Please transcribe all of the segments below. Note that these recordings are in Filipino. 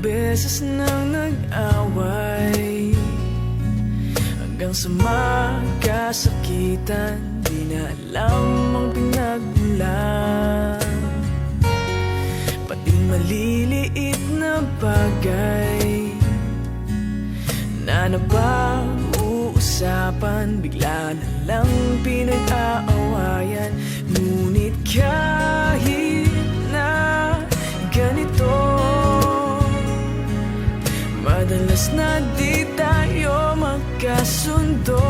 beses nang nag-away, hanggang sa magkasakitan, di na alam ang pinagmulan. Pati maliliit na bagay na napag-uusapan, bigla na lang pinag-aawayan. Ngunit kahit na ganito, madalas na di tayo magkasundo.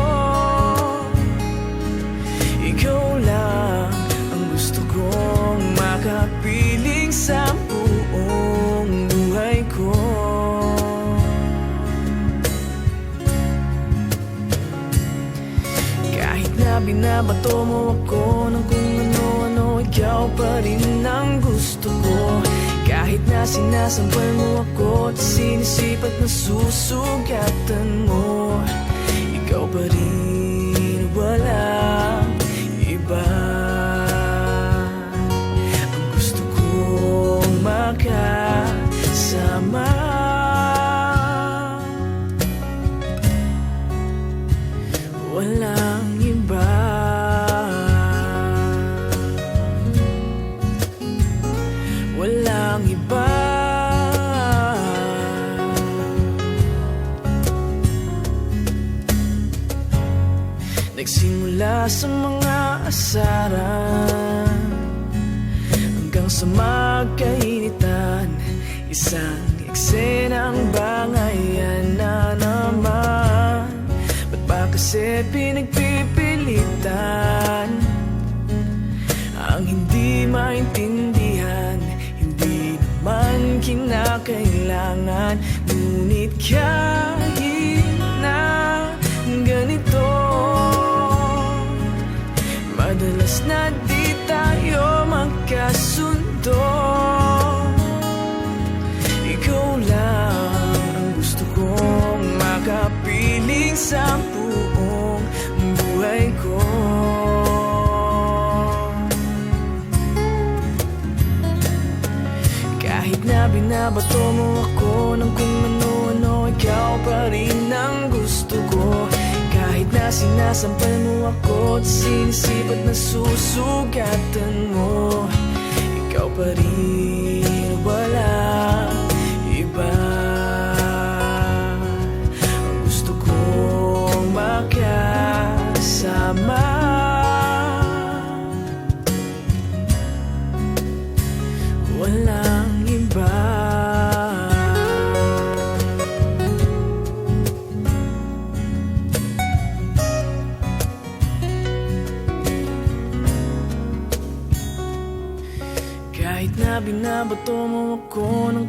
Ikaw lang ang gusto kong makapiling sa buong buhay ko. Kahit na binabato mo ako ng kung ano-ano, ikaw pa rin ang gusto ko. Kahit na sinasampal mo ako at sinisipat na susugatan mo, ikaw pa rin, walang iba. Ang gusto kong makasama, walang iba. Walang iba. Nagsimula sa mga asaran, hanggang sa magkainitan, isang eksenang bangayan na naman. Ba't ba kasi pinagpipilitan ang hindi maintindihan? Hindi naman kinakailangan. Ngunit kahit na ganito, madalas na di tayo magkasundo. Ikaw lang ang gusto kong makapiling sa buong buhay ko. Kahit na binabato mo ako ng kung ano-ano, ikaw pa rin ang gusto ko. Kahit na sinasampal mo ako at sinisipat na susugatan mo, ikaw pa rin, walang iba. Ang gusto kong makasama, walang iba. Kahit na binabato mo ako ng